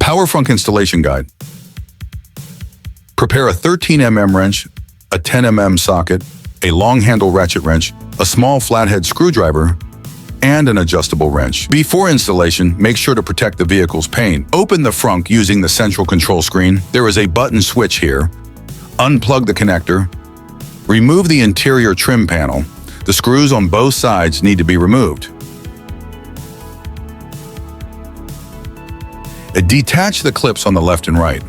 Power Frunk installation guide. Prepare a 13 mm wrench, a 10 mm socket, a long handle ratchet wrench, a small flathead screwdriver, and an adjustable wrench. Before installation, make sure to protect the vehicle's paint. Open the frunk using the central control screen. There is a button switch here. Unplug the connector. Remove the interior trim panel. The screws on both sides need to be removed. Detach the clips on the left and right.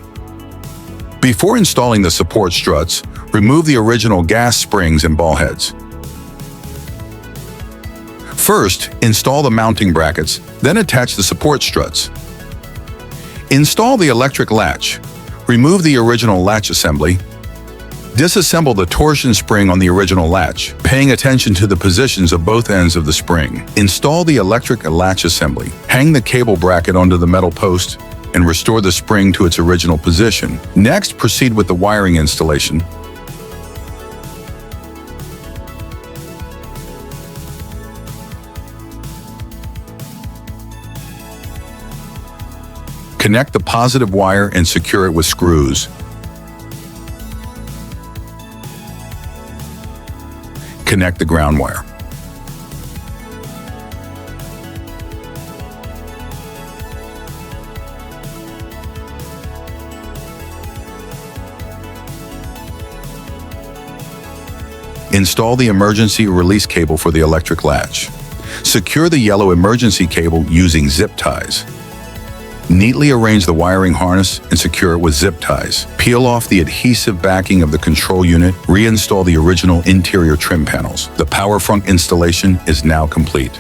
Before installing the support struts, remove the original gas springs and ball heads. First, install the mounting brackets, then attach the support struts. Install the electric latch. Remove the original latch assembly. Disassemble the torsion spring on the original latch, paying attention to the positions of both ends of the spring. Install the electric latch assembly. Hang the cable bracket onto the metal post and restore the spring to its original position. Next, proceed with the wiring installation. Connect the positive wire and secure it with screws. Connect the ground wire. Install the emergency release cable for the electric latch. Secure the yellow emergency cable using zip ties. Neatly arrange the wiring harness and secure it with zip ties. Peel off the adhesive backing of the control unit. Reinstall the original interior trim panels. The Power Frunk installation is now complete.